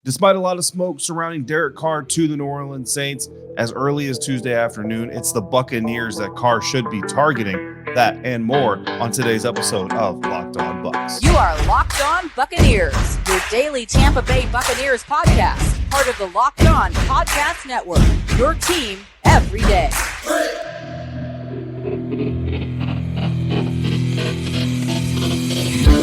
Despite a lot of smoke surrounding Derek Carr to the New Orleans Saints as early as Tuesday afternoon, it's the Buccaneers that Carr should be targeting. That and more on today's episode of Locked On Bucs. You are Locked On Buccaneers, your daily Tampa Bay Buccaneers podcast, part of the Locked On Podcast Network, your team every day.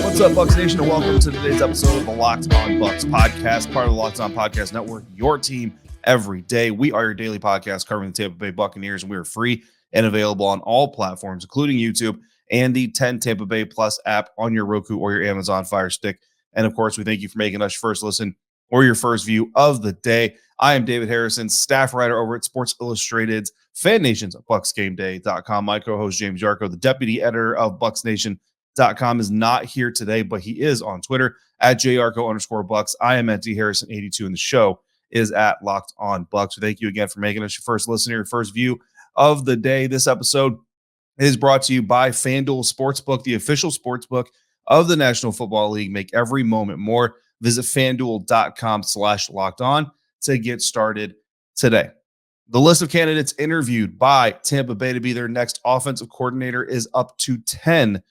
What's up, Bucs Nation, and welcome to today's episode of the Locked On Bucs podcast, part of the Locked On Podcast Network, your team every day. We are your daily podcast covering the Tampa Bay Buccaneers, and we are free and available on all platforms, including YouTube and the 10 Tampa Bay Plus app on your Roku or your Amazon Fire Stick. And of course, we thank you for making us your first listen or your first view of the day. I am David Harrison, staff writer over at Sports Illustrated's Fan Nation's BucsGameDay.com. My co-host James Yarcho, the deputy editor of BucsNation.com, is not here today, but he is on Twitter at JYarcho_Bucs. I am at DHarrison82, and the show is at Locked On Bucs. So thank you again for making us your first listener, your first view of the day. This episode is brought to you by FanDuel Sportsbook, the official sportsbook of the National Football League. Make every moment more. Visit FanDuel.com/lockedon to get started today. The list of candidates interviewed by Tampa Bay to be their next offensive coordinator is up to 10,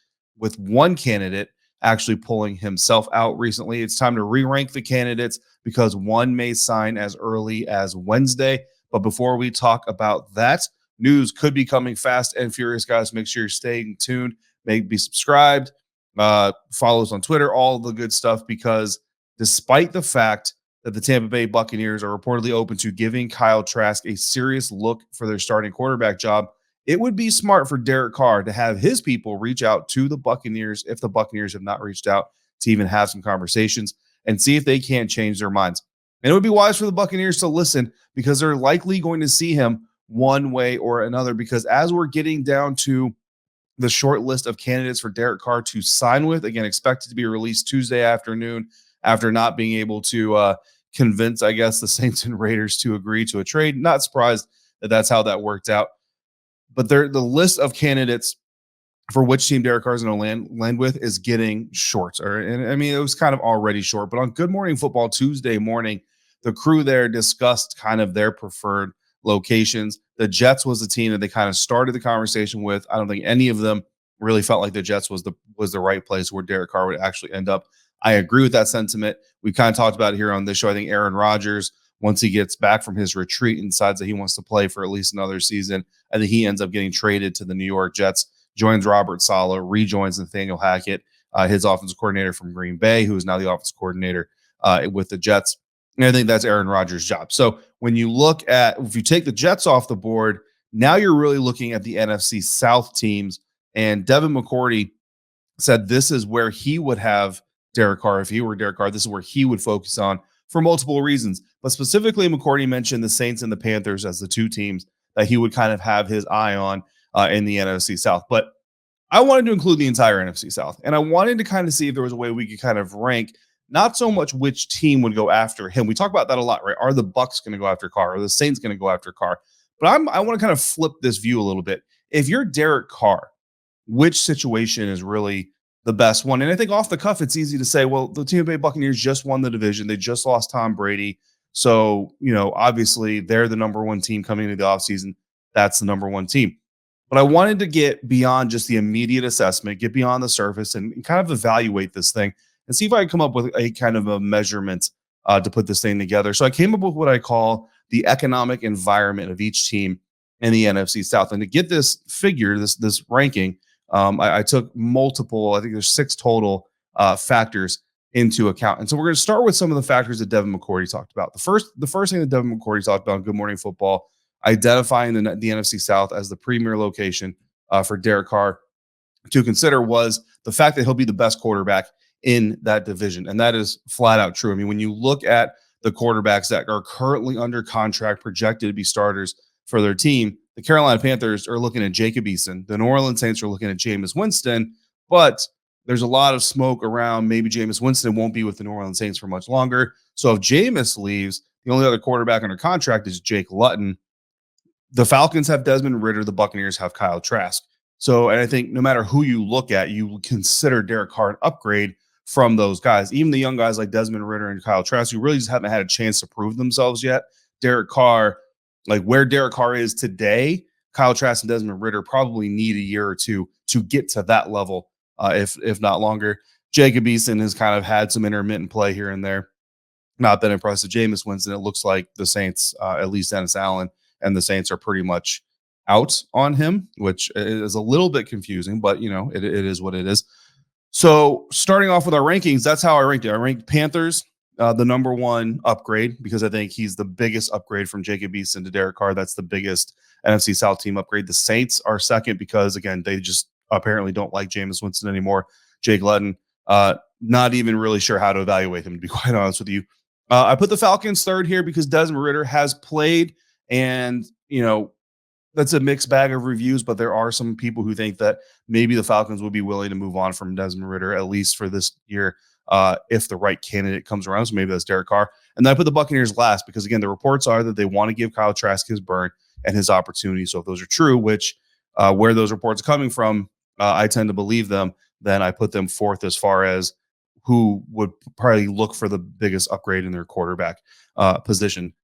with one candidate actually pulling himself out recently. It's time to re-rank the candidates because one may sign as early as Wednesday. But before we talk about that, news could be coming fast and furious, guys. Make sure you're staying tuned. Be subscribed, follow us on Twitter, all the good stuff, because despite the fact that the Tampa Bay Buccaneers are reportedly open to giving Kyle Trask a serious look for their starting quarterback job, it would be smart for Derek Carr to have his people reach out to the Buccaneers, if the Buccaneers have not reached out, to even have some conversations and see if they can't change their minds. And it would be wise for the Buccaneers to listen, because they're likely going to see him one way or another, because as we're getting down to the short list of candidates for Derek Carr to sign with, again, expected to be released Tuesday afternoon after not being able to convince, I guess, the Saints and Raiders to agree to a trade. Not surprised that that's how that worked out. But the list of candidates for which team Derek Carr is going to land with is getting short. And I mean, it was kind of already short, but on Good Morning Football Tuesday morning, the crew there discussed kind of their preferred locations. The Jets was the team that they kind of started the conversation with. I don't think any of them really felt like the Jets was the right place where Derek Carr would actually end up. I agree with that sentiment. We kind of talked about it here on this show. I think Aaron Rodgers, once he gets back from his retreat and decides that he wants to play for at least another season, I think he ends up getting traded to the New York Jets, joins Robert Saleh, rejoins Nathaniel Hackett, his offensive coordinator from Green Bay, who is now the offensive coordinator with the Jets. And I think that's Aaron Rodgers' job. So when you look at, if you take the Jets off the board, now you're really looking at the NFC South teams. And Devin McCourty said this is where he would have Derek Carr. If he were Derek Carr, this is where he would focus on for multiple reasons. But specifically, McCourty mentioned the Saints and the Panthers as the two teams that he would kind of have his eye on in the NFC South. But I wanted to include the entire NFC South. And I wanted to kind of see if there was a way we could kind of rank not so much which team would go after him. We talk about that a lot, right? Are the Bucs going to go after Carr? Are the Saints going to go after Carr? But I want to kind of flip this view a little bit. If you're Derek Carr, which situation is really the best one? And I think off the cuff, it's easy to say, well, the Tampa Bay Buccaneers just won the division. They just lost Tom Brady. So, obviously they're the number one team coming into the offseason. That's the number one team. But I wanted to get beyond just the immediate assessment, get beyond the surface and kind of evaluate this thing and see if I can come up with a kind of a measurement to put this thing together. So I came up with what I call the economic environment of each team in the NFC South. And to get this figure, this ranking, I took multiple, I think there's 6 total factors into account. And so we're going to start with some of the factors that Devin McCourty talked about. The first thing that Devin McCourty talked about on Good Morning Football, identifying the NFC South as the premier location for Derek Carr to consider, was the fact that he'll be the best quarterback in that division. And that is flat out true. I mean, when you look at the quarterbacks that are currently under contract, projected to be starters for their team, the Carolina Panthers are looking at Jacob Eason. The New Orleans Saints are looking at Jameis Winston, but there's a lot of smoke around maybe Jameis Winston won't be with the New Orleans Saints for much longer. So if Jameis leaves, the only other quarterback under contract is Jake Luton. The Falcons have Desmond Ridder. The Buccaneers have Kyle Trask. So, and I think no matter who you look at, you consider Derek Carr an upgrade from those guys. Even the young guys like Desmond Ridder and Kyle Trask, who really just haven't had a chance to prove themselves yet. Derek Carr, like where Derek Carr is today, Kyle Trask and Desmond Ridder probably need a year or two to get to that level, if not longer. Jacob Eason has kind of had some intermittent play here and there. Not that impressive. Jameis Winston, it looks like the Saints, at least Dennis Allen and the Saints, are pretty much out on him, which is a little bit confusing, but it is what it is. So starting off with our rankings, that's how I ranked it. I ranked Panthers the number one upgrade because I think he's the biggest upgrade from Jacob Eason to Derek Carr. That's the biggest NFC South team upgrade. The Saints are second because, again, they just apparently don't like Jameis Winston anymore. Jake Luton, not even really sure how to evaluate him, to be quite honest with you. I put the Falcons third here because Desmond Ridder has played, and that's a mixed bag of reviews, but there are some people who think that maybe the Falcons would be willing to move on from Desmond Ridder, at least for this year, if the right candidate comes around. So maybe that's Derek Carr. And then I put the Buccaneers last because, again, the reports are that they want to give Kyle Trask his burn and his opportunity. So if those are true, which where those reports are coming from, I tend to believe them, then I put them fourth as far as who would probably look for the biggest upgrade in their quarterback position.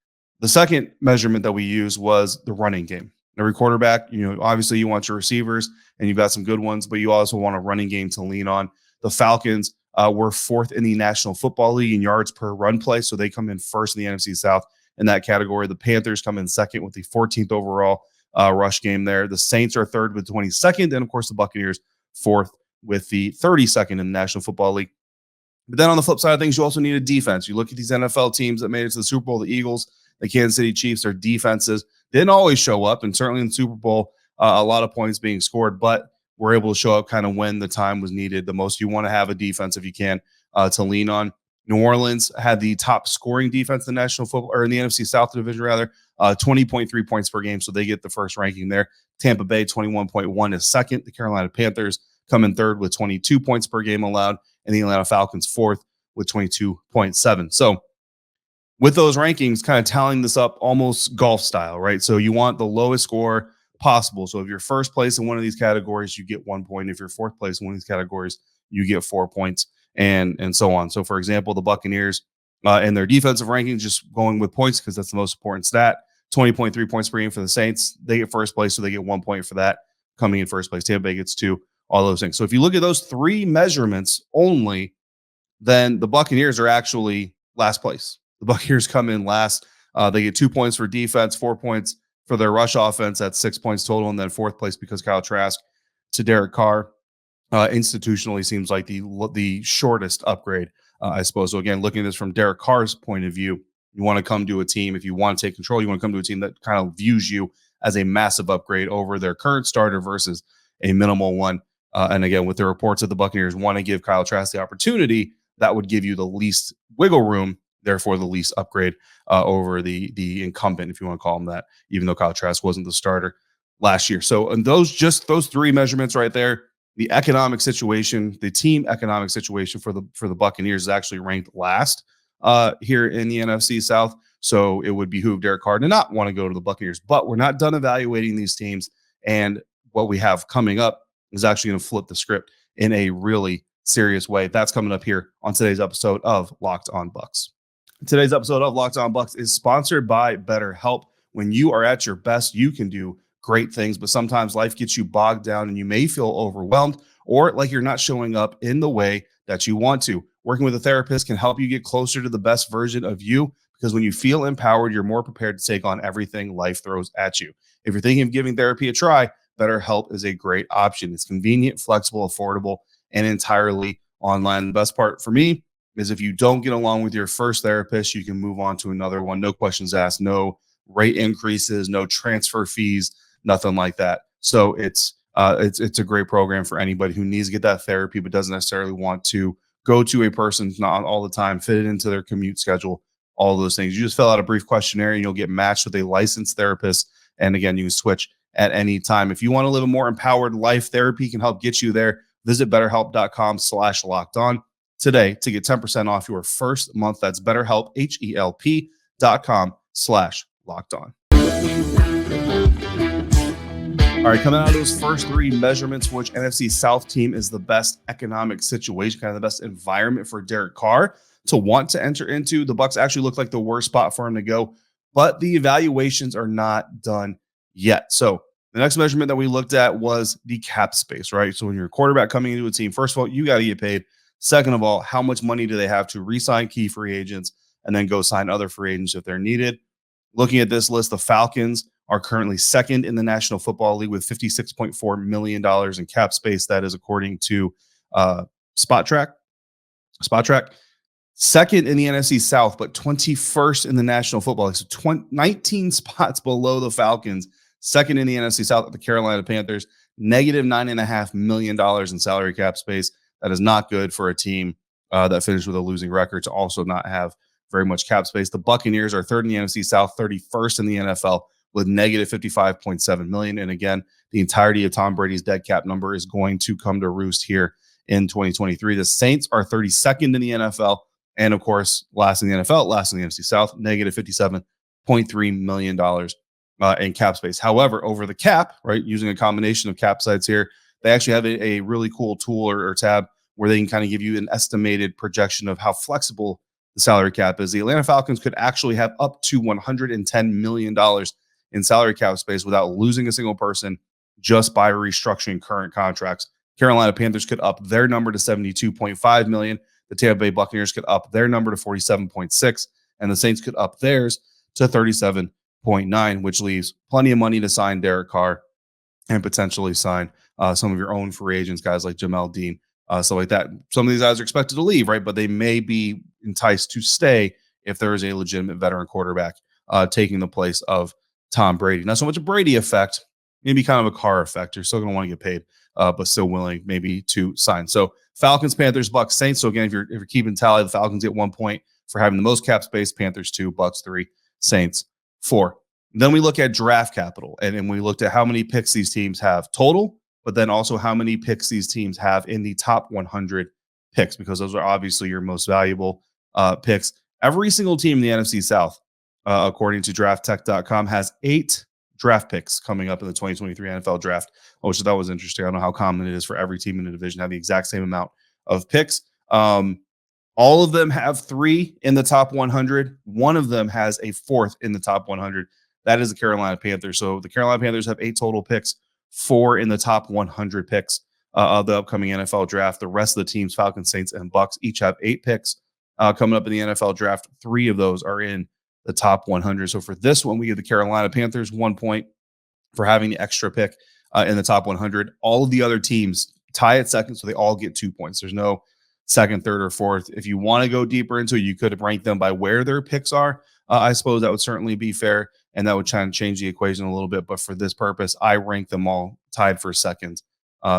The second measurement that we used was the running game. Every quarterback, obviously you want your receivers and you've got some good ones, but you also want a running game to lean on. The Falcons were fourth in the National Football League in yards per run play, so they come in first in the NFC South in that category. The Panthers come in second with the 14th overall rush game there. The Saints are third with 22nd, and of course the Buccaneers fourth with the 32nd in the National Football League. But then on the flip side of things, you also need a defense. You look at these NFL teams that made it to the Super Bowl, the Eagles, the Kansas City Chiefs, their defenses didn't always show up, and certainly in the Super Bowl, a lot of points being scored, but were able to show up kind of when the time was needed the most. You want to have a defense if you can to lean on. New Orleans had the top scoring defense in the National Football, or in the NFC South division rather, 20.3 points per game, so they get the first ranking there. Tampa Bay 21.1 is second. The Carolina Panthers come in third with 22 points per game allowed, and the Atlanta Falcons fourth with 22.7. So with those rankings, kind of tallying this up almost golf style, right? So you want the lowest score possible. So if you're first place in one of these categories, you get 1 point. If you're fourth place in one of these categories, you get 4 points, and so on. So for example, the Buccaneers and their defensive rankings, just going with points because that's the most important stat, 20.3 points per game for the Saints. They get first place, so they get 1 point for that coming in first place. Tampa Bay gets 2, all those things. So if you look at those three measurements only, then the Buccaneers are actually last place. The Buccaneers come in last. They get 2 points for defense, 4 points for their rush offense. That's 6 points total. And then fourth place because Kyle Trask to Derek Carr institutionally seems like the shortest upgrade, I suppose. So again, looking at this from Derek Carr's point of view, you want to come to a team, if you want to take control, you want to come to a team that kind of views you as a massive upgrade over their current starter versus a minimal one. And again, with the reports that the Buccaneers want to give Kyle Trask the opportunity, that would give you the least wiggle room, therefore the least upgrade over the incumbent, if you want to call him that, even though Kyle Trask wasn't the starter last year. So and those three measurements right there, the economic situation, the team economic situation for the Buccaneers is actually ranked last here in the NFC South. So it would behoove Derek Carr to not want to go to the Buccaneers. But we're not done evaluating these teams, and what we have coming up is actually going to flip the script in a really serious way. That's coming up here on today's episode of Locked On Bucs. Today's episode of Locked On Bucs is sponsored by BetterHelp. When you are at your best, you can do great things, but sometimes life gets you bogged down and you may feel overwhelmed or like you're not showing up in the way that you want to. Working with a therapist can help you get closer to the best version of you, because when you feel empowered, you're more prepared to take on everything life throws at you. If you're thinking of giving therapy a try, BetterHelp is a great option. It's convenient, flexible, affordable, and entirely online. The best part for me is if you don't get along with your first therapist, you can move on to another one. No questions asked, no rate increases, no transfer fees, nothing like that. So it's a great program for anybody who needs to get that therapy but doesn't necessarily want to go to a person not all the time, fit it into their commute schedule, all those things. You just fill out a brief questionnaire and you'll get matched with a licensed therapist. And again, you can switch at any time. If you want to live a more empowered life, therapy can help get you there. Visit BetterHelp.com/lockedon today to get 10% off your first month. That's BetterHelp, HELP.com/lockedon. All right, coming out of those first three measurements, which NFC South team is the best economic situation, kind of the best environment for Derek Carr to want to enter into. The Bucs actually look like the worst spot for him to go, but the evaluations are not done yet. So the next measurement that we looked at was the cap space, right? So when you're a quarterback coming into a team, first of all, you got to get paid. Second of all, how much money do they have to re-sign key free agents and then go sign other free agents if they're needed? Looking at this list, the Falcons are currently second in the National Football League with $56.4 million in cap space. That is according to Spot Track. Second in the NFC South, but 21st in the National Football League. So 19 spots below the Falcons. Second in the NFC South at the Carolina Panthers, negative $9.5 million in salary cap space. That is not good for a team that finished with a losing record to also not have very much cap space. The Buccaneers are third in the NFC South, 31st in the NFL with negative $55.7 million. And again, the entirety of Tom Brady's dead cap number is going to come to roost here in 2023. The Saints are 32nd in the NFL. And of course, last in the NFL, last in the NFC South, negative $57.3 million in cap space. However, over the cap, right, using a combination of cap sites here, they actually have a really cool tool or tab where they can kind of give you an estimated projection of how flexible the salary cap is. The Atlanta Falcons could actually have up to $110 million in salary cap space without losing a single person just by restructuring current contracts. Carolina Panthers could up their number to $72.5 million. The Tampa Bay Buccaneers could up their number to $47.6, and the Saints could up theirs to $37.9, which leaves plenty of money to sign Derek Carr and potentially sign some of your own free agents, guys like Jamel Dean, stuff like that. Some of these guys are expected to leave, right? But they may be enticed to stay if there is a legitimate veteran quarterback taking the place of Tom Brady. Not so much a Brady effect, maybe kind of a Carr effect. You're still going to want to get paid, but still willing maybe to sign. So Falcons, Panthers, Bucs, Saints. So again, if you're keeping tally, the Falcons get 1 point for having the most cap space, Panthers 2, Bucs 3, Saints 4. Then we look at draft capital, and we looked at how many picks these teams have total, but then also how many picks these teams have in the top 100 picks, because those are obviously your most valuable picks. Every single team in the NFC South, according to drafttech.com, has 8 draft picks coming up in the 2023 NFL draft, which I thought was interesting. I don't know how common it is for every team in the division to have the exact same amount of picks. All of them have 3 in the top 100. One of them has a 4th in the top 100. That is the Carolina Panthers. So the Carolina Panthers have 8 total picks, 4 in the top 100 picks of the upcoming NFL draft. The rest of the teams, Falcons, Saints, and Bucs, each have 8 picks coming up in the NFL draft. 3 of those are in the top 100. So for this one, we give the Carolina Panthers 1 point for having the extra pick in the top 100. All of the other teams tie at second, so they all get 2 points. There's no second, third, or fourth. If you want to go deeper into it, you could rank them by where their picks are. I suppose that would certainly be fair, and that would try and change the equation a little bit. But for this purpose, I rank them all tied for second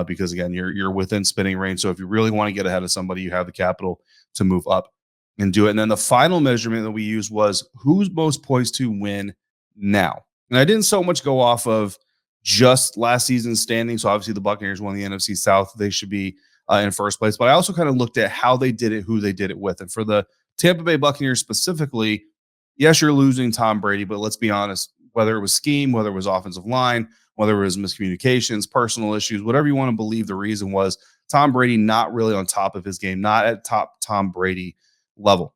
because, again, you're within spinning range. So if you really want to get ahead of somebody, you have the capital to move up and do it. And then the final measurement that we used was who's most poised to win now. And I didn't so much go off of just last season's standing. So obviously the Buccaneers won the NFC South. They should be in first place. But I also kind of looked at how they did it, who they did it with. And for the Tampa Bay Buccaneers specifically, yes, you're losing Tom Brady, but let's be honest, whether it was scheme, whether it was offensive line, whether it was miscommunications, personal issues, whatever you want to believe the reason was, Tom Brady not really on top of his game, not at top Tom Brady level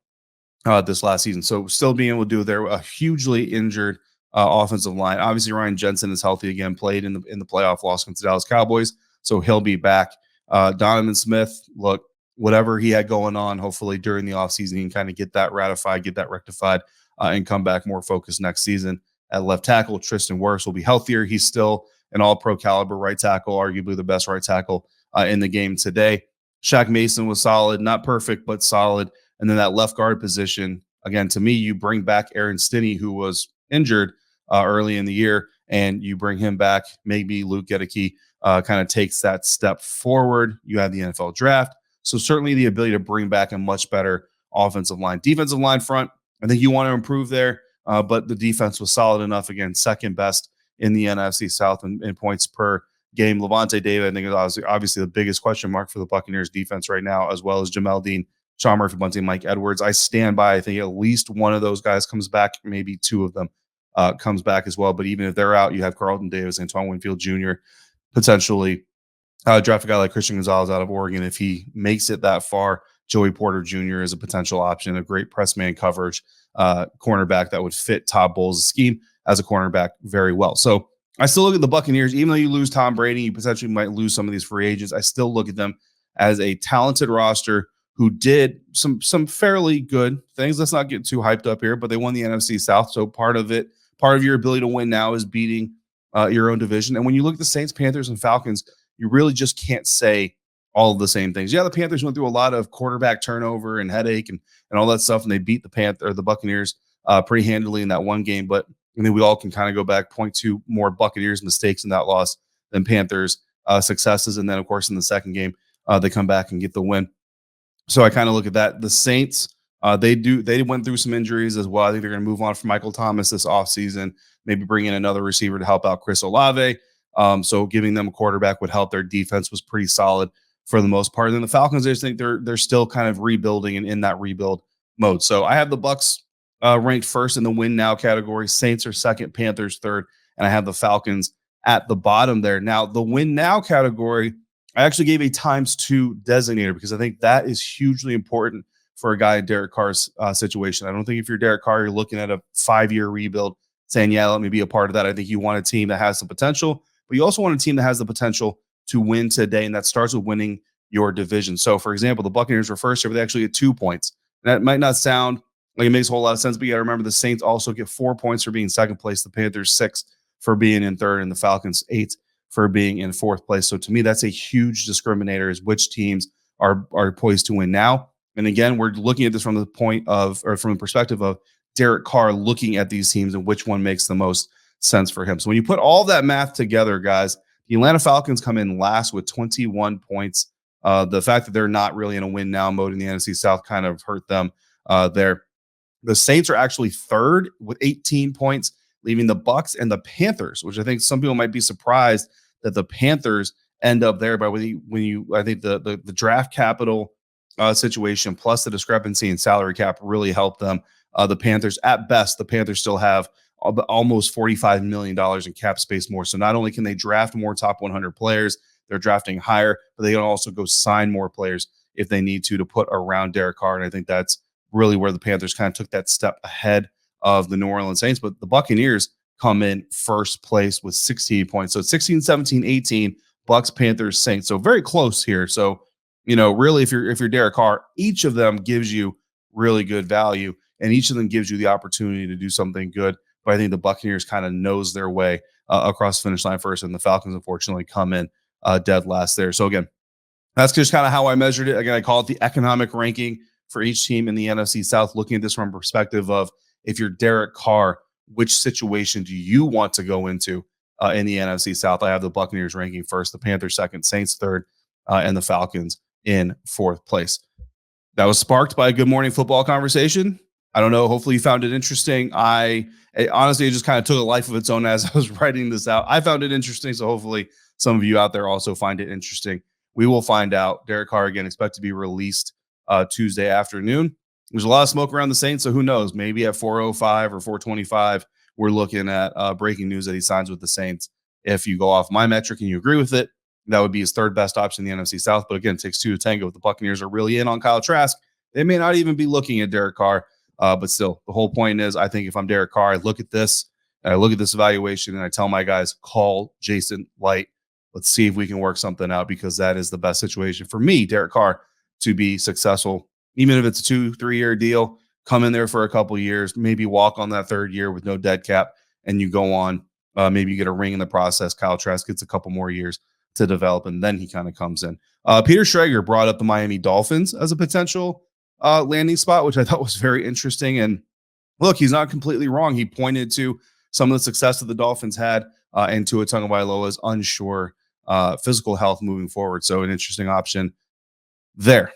this last season. So still being able to do there, a hugely injured offensive line. Obviously, Ryan Jensen is healthy again, played in the playoff loss against the Dallas Cowboys, so he'll be back. Donovan Smith, look, whatever he had going on, hopefully during the offseason, he can kind of get that ratified, get that rectified, and come back more focused next season. At left tackle, Tristan Wirfs will be healthier. He's still an all-pro caliber right tackle, arguably the best right tackle in the game today. Shaq Mason was solid, not perfect, but solid. And then that left guard position, again, to me, you bring back Aaron Stinney, who was injured early in the year, and you bring him back. Maybe Luke Gedeke kind of takes that step forward. You have the NFL draft. So certainly the ability to bring back a much better offensive line. Defensive line front, I think you want to improve there, but the defense was solid enough. Again, second best in the NFC South in points per game. Levante David, I think, is obviously the biggest question mark for the Buccaneers defense right now, as well as Jamel Dean, Sean Murphy-Bunting, Mike Edwards. I stand by. I think at least one of those guys comes back, maybe 2 of them. comes back as well. But even if they're out, you have Carlton Davis, Antoine Winfield Jr., potentially draft a guy like Christian Gonzalez out of Oregon. If he makes it that far, Joey Porter Jr. is a potential option, a great press man coverage cornerback that would fit Todd Bowles' scheme as a cornerback very well. So I still look at the Buccaneers, even though you lose Tom Brady, you potentially might lose some of these free agents. I still look at them as a talented roster who did some fairly good things. Let's not get too hyped up here, but they won the NFC South. So part of your ability to win now is beating your own division. And when you look at the Saints, Panthers, and Falcons, you really just can't say all of the same things. Yeah, the Panthers went through a lot of quarterback turnover and headache and all that stuff, and they beat the Buccaneers pretty handily in that one game. But I mean, we all can kind of go back, point to more Buccaneers mistakes in that loss than Panthers successes. And then, of course, in the second game, they come back and get the win. So I kind of look at that. The Saints, they went through some injuries as well. I think they're going to move on from Michael Thomas this offseason, maybe bring in another receiver to help out Chris Olave. So giving them a quarterback would help. Their defense was pretty solid for the most part. And then the Falcons, I just think they're still kind of rebuilding and in that rebuild mode. So I have the Bucs ranked first in the win now category. Saints are second, Panthers third, and I have the Falcons at the bottom there. Now, the win now category, I actually gave a ×2 designator because I think that is hugely important for a guy in Derek Carr's situation. I don't think if you're Derek Carr, you're looking at a 5-year rebuild saying, yeah, let me be a part of that. I think you want a team that has some potential, but you also want a team that has the potential to win today, and that starts with winning your division. So, for example, the Buccaneers were first here, but they actually get 2 points. And that might not sound like it makes a whole lot of sense, but you got to remember the Saints also get 4 points for being second place, the Panthers 6 for being in third, and the Falcons 8 for being in fourth place. So to me, that's a huge discriminator, is which teams are poised to win now. And again, we're looking at this from the from the perspective of Derek Carr looking at these teams and which one makes the most sense for him. So when you put all that math together, guys, the Atlanta Falcons come in last with 21 points. The fact that they're not really in a win now mode in the NFC South kind of hurt them there. The Saints are actually third with 18 points, leaving the Bucs and the Panthers, which I think some people might be surprised that the Panthers end up there. But I think the draft capital situation plus the discrepancy in salary cap really helped them. The Panthers, at best, the Panthers still have almost $45 million in cap space more. So not only can they draft more top 100 players, they're drafting higher, but they can also go sign more players if they need to put around Derek Carr. And I think that's really where the Panthers kind of took that step ahead of the New Orleans Saints. But the Buccaneers come in first place with 16 points. So it's 16, 17, 18, Bucs, Panthers, Saints. So very close here. So, really, if you're Derek Carr, each of them gives you really good value, and each of them gives you the opportunity to do something good. But I think the Buccaneers kind of nose their way across the finish line first, and the Falcons, unfortunately, come in dead last there. So again, that's just kind of how I measured it. Again, I call it the economic ranking for each team in the NFC South, looking at this from a perspective of, if you're Derek Carr, which situation do you want to go into in the NFC South? I have the Buccaneers ranking first, the Panthers second, Saints third, and the Falcons in fourth place. That was sparked by a Good Morning Football conversation. I don't know. Hopefully you found it interesting. Honestly, it just kind of took a life of its own as I was writing this out. I found it interesting, so hopefully some of you out there also find it interesting. We will find out. Derek Carr, again, expect to be released Tuesday afternoon. There's a lot of smoke around the Saints, so who knows? Maybe at 4:05 or 4:25, we're looking at breaking news that he signs with the Saints. If you go off my metric and you agree with it, that would be his third best option in the NFC South. But again, it takes two to tango. If the Buccaneers are really in on Kyle Trask, they may not even be looking at Derek Carr. But still, the whole point is, I think if I'm Derek Carr, I look at this evaluation, and I tell my guys, call Jason Light. Let's see if we can work something out, because that is the best situation for me, Derek Carr, to be successful. Even if it's a 2-3 year deal, come in there for a couple years, maybe walk on that third year with no dead cap, and you go on. Maybe you get a ring in the process. Kyle Trask gets a couple more years to develop, and then he kind of comes in. Peter Schrager brought up the Miami Dolphins as a potential landing spot, which I thought was very interesting. And look, he's not completely wrong. He pointed to some of the success that the Dolphins had and Tua Tagovailoa's unsure physical health moving forward. So an interesting option there.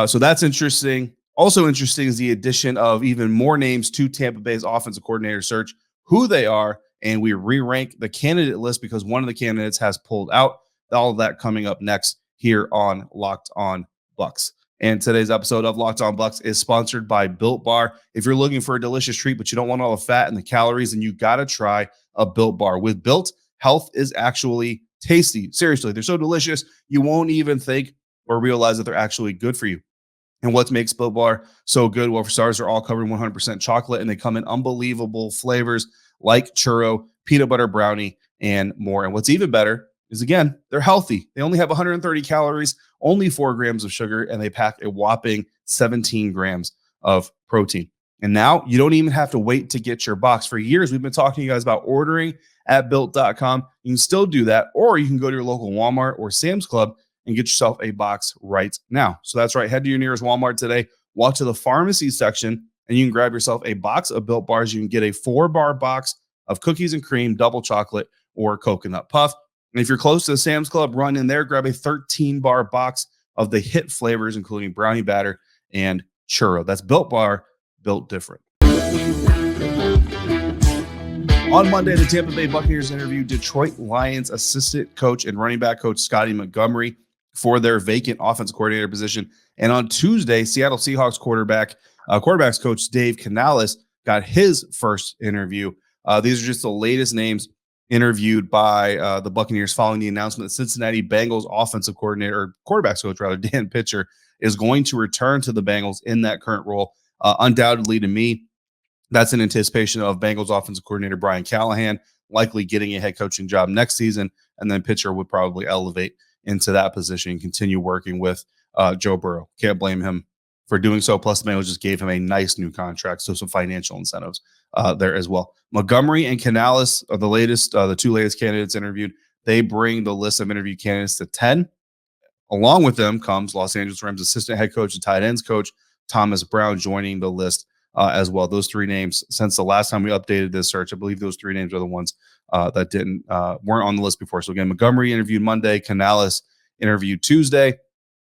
So that's interesting. Also interesting is the addition of even more names to Tampa Bay's offensive coordinator search, who they are, and we re-rank the candidate list because one of the candidates has pulled out. All of that coming up next here on Locked On Bucs. And today's episode of Locked On Bucs is sponsored by Built Bar. If you're looking for a delicious treat, but you don't want all the fat and the calories, then you got to try a Built Bar. With Built, health is actually tasty. Seriously, they're so delicious, you won't even think or realize that they're actually good for you. And what makes Built Bar so good? Well, for starters, they're all covered in 100% chocolate, and they come in unbelievable flavors like churro, peanut butter brownie, and more. And what's even better is, again, they're healthy. They only have 130 calories, only 4 grams of sugar, and they pack a whopping 17 grams of protein. And now you don't even have to wait to get your box. For years, we've been talking to you guys about ordering at Built.com. You can still do that, or you can go to your local Walmart or Sam's Club and get yourself a box right now. So that's right. Head to your nearest Walmart today, walk to the pharmacy section, and you can grab yourself a box of Built Bars. You can get a 4-bar box of cookies and cream, double chocolate, or coconut puff. And if you're close to the Sam's Club, run in there, grab a 13-bar box of the hit flavors, including brownie batter and churro. That's Built Bar, built different. On Monday, the Tampa Bay Buccaneers interviewed Detroit Lions assistant coach and running back coach Scotty Montgomery for their vacant offensive coordinator position. And on Tuesday, Seattle Seahawks quarterbacks coach Dave Canales got his first interview. These are just the latest names interviewed by the Buccaneers following the announcement that Cincinnati Bengals offensive coordinator, or quarterbacks coach rather, Dan Pitcher, is going to return to the Bengals in that current role. Undoubtedly, to me, that's in anticipation of Bengals offensive coordinator Brian Callahan likely getting a head coaching job next season, and then Pitcher would probably elevate into that position and continue working with Joe Burrow. Can't blame him for doing so. Plus, the Bengals just gave him a nice new contract, so some financial incentives there as well. Montgomery and Canales are the two latest candidates interviewed. They bring the list of interview candidates to 10. Along with them comes Los Angeles Rams assistant head coach and tight ends coach Thomas Brown joining the list as well. Those 3 names, since the last time we updated this search, I believe those 3 names are the ones that weren't on the list before. So again, Montgomery interviewed Monday, Canales interviewed Tuesday.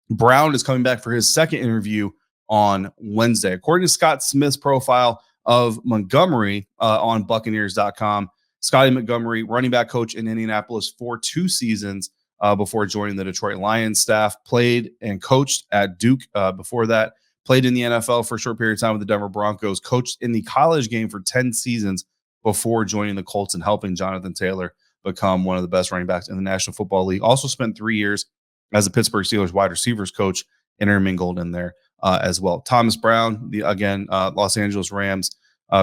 Brown is coming back for his second interview on Wednesday. According to Scott Smith's profile of Montgomery on Buccaneers.com, Scotty Montgomery, running back coach in Indianapolis for 2 seasons before joining the Detroit Lions staff, played and coached at Duke before that, played in the NFL for a short period of time with the Denver Broncos, coached in the college game for 10 seasons before joining the Colts and helping Jonathan Taylor become one of the best running backs in the National Football League. Also spent 3 years as a Pittsburgh Steelers wide receivers coach, intermingled in there as well. Thomas Brown, Los Angeles Rams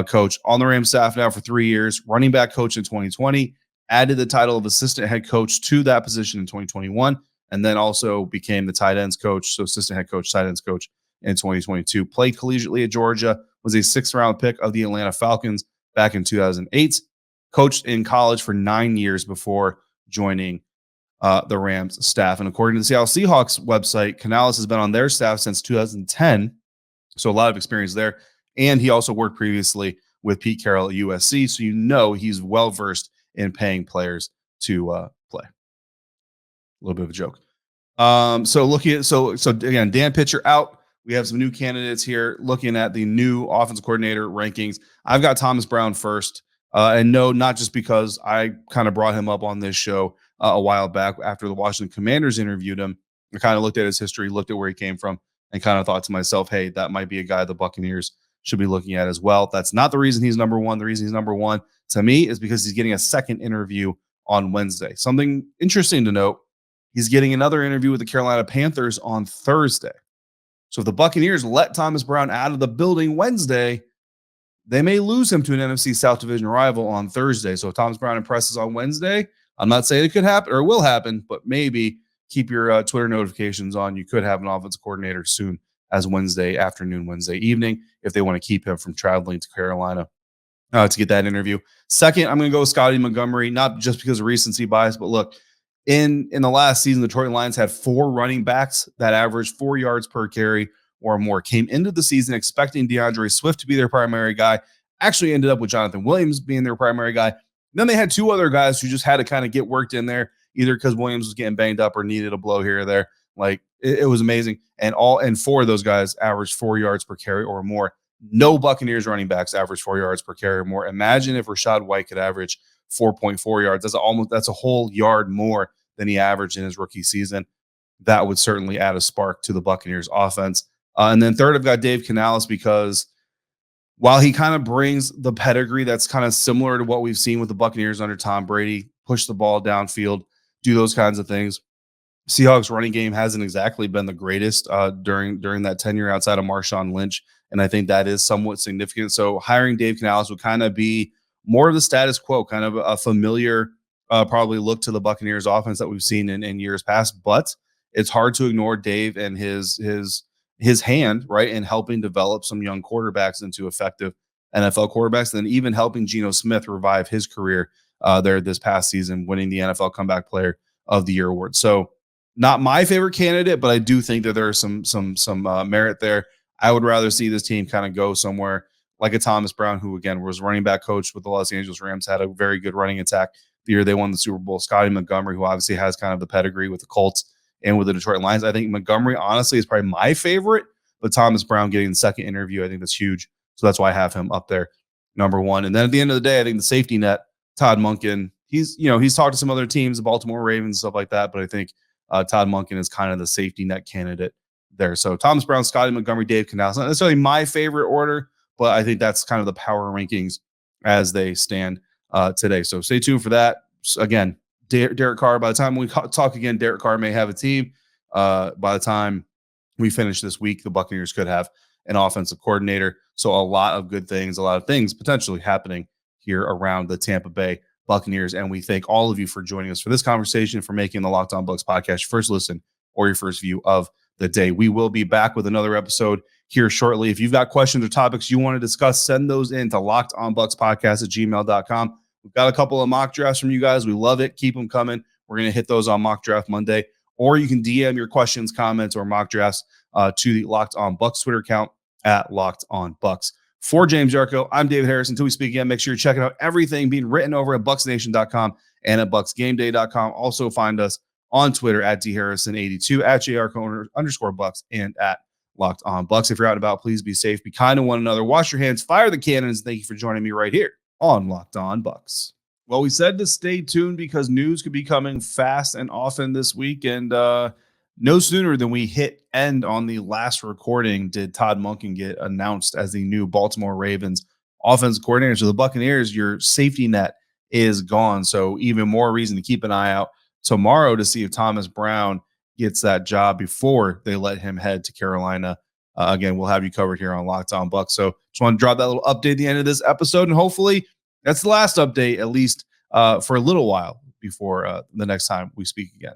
coach on the Rams staff now for 3 years, running back coach in 2020, added the title of assistant head coach to that position in 2021, and then also became the tight ends coach, so assistant head coach, tight ends coach in 2022. Played collegiately at Georgia, was a 6th-round pick of the Atlanta Falcons back in 2008, coached in college for 9 years before joining the Rams staff. And according to the Seattle Seahawks website, Canales has been on their staff since 2010, so a lot of experience there. And he also worked previously with Pete Carroll at USC, so he's well-versed in paying players to play. A little bit of a joke. So again, Dan Pitcher out. We have some new candidates here looking at the new offensive coordinator rankings. I've got Thomas Brown first. And no, not just because I kind of brought him up on this show a while back after the Washington Commanders interviewed him. I kind of looked at his history, looked at where he came from, and kind of thought to myself, hey, that might be a guy the Buccaneers should be looking at as well. That's not the reason he's number one. The reason he's number one to me is because he's getting a second interview on Wednesday. Something interesting to note, he's getting another interview with the Carolina Panthers on Thursday. So if the Buccaneers let Thomas Brown out of the building Wednesday, they may lose him to an NFC South division rival on Thursday. So if Thomas Brown impresses on Wednesday, I'm not saying it could happen or will happen, but maybe keep your Twitter notifications on. You could have an offensive coordinator soon as Wednesday afternoon, Wednesday evening, if they want to keep him from traveling to Carolina to get that interview. Second, I'm going to go with Scotty Montgomery, not just because of recency bias, but look, in the last season, the Detroit Lions had 4 running backs that averaged 4 yards per carry or more. Came into the season expecting DeAndre Swift to be their primary guy. Actually ended up with Jonathan Williams being their primary guy. Then they had 2 other guys who just had to kind of get worked in there, either because Williams was getting banged up or needed a blow here or there. Like it was amazing. And 4 of those guys averaged 4 yards per carry or more. No Buccaneers running backs averaged 4 yards per carry or more. Imagine if Rachaad White could average 4.4 yards. That's a whole yard more than he averaged in his rookie season. that would certainly add a spark to the Buccaneers offense. And then third, I've got Dave Canales because while he kind of brings the pedigree that's kind of similar to what we've seen with the Buccaneers under Tom Brady, push the ball downfield, do those kinds of things. Seahawks running game hasn't exactly been the greatest during that tenure outside of Marshawn Lynch, and I think that is somewhat significant. So hiring Dave Canales would kind of be more of the status quo, kind of a familiar probably look to the Buccaneers offense that we've seen in years past. But it's hard to ignore Dave and his hand, right, in helping develop some young quarterbacks into effective NFL quarterbacks, and then even helping Geno Smith revive his career there this past season, winning the NFL Comeback Player of the Year award. So not my favorite candidate, but I do think that there's some merit there. I would rather see this team kind of go somewhere like a Thomas Brown, who again was running back coach with the Los Angeles Rams, had a very good running attack the year they won the Super Bowl. Scotty Montgomery, who obviously has kind of the pedigree with the Colts and with the Detroit Lions. I think Montgomery, honestly, is probably my favorite, but Thomas Brown getting the second interview, I think that's huge. So that's why I have him up there, number one. And then at the end of the day, I think the safety net, Todd Monken, he's talked to some other teams, the Baltimore Ravens, stuff like that, but I think Todd Monken is kind of the safety net candidate there. So Thomas Brown, Scotty Montgomery, Dave Canales, not necessarily my favorite order, but I think that's kind of the power rankings as they stand today. So stay tuned for that. Again, Derek Carr, by the time we talk again, Derek Carr may have a team. By the time we finish this week, the Buccaneers could have an offensive coordinator. So a lot of good things, a lot of things potentially happening here around the Tampa Bay Buccaneers. And we thank all of you for joining us for this conversation, for making the Locked On Bucs podcast your first listen or your first view of the day. We will be back with another episode here shortly. If you've got questions or topics you want to discuss, send those in to lockedonbucspodcast@gmail.com. We've got a couple of mock drafts from you guys. We love it. Keep them coming. We're going to hit those on Mock Draft Monday. Or you can DM your questions, comments, or mock drafts to the Locked On Bucs Twitter account @LockedOnBucs. For James Yarcho, I'm David Harrison. Until we speak again, make sure you're checking out everything being written over at BucsNation.com and at BucsGameDay.com. Also find us on Twitter @DHarrison82, @JRCO_Bucs, and @LockedOnBucs. If you're out and about, please be safe, be kind to one another, wash your hands, fire the cannons. Thank you for joining me right here on Locked On Bucs. Well, we said to stay tuned because news could be coming fast and often this week. And no sooner than we hit end on the last recording did Todd Monken get announced as the new Baltimore Ravens offensive coordinator. So the Buccaneers, your safety net is gone. So even more reason to keep an eye out tomorrow to see if Thomas Brown gets that job before they let him head to Carolina. Again, we'll have you covered here on Locked On Bucs. So just want to drop that little update at the end of this episode, and hopefully that's the last update, at least for a little while before the next time we speak again.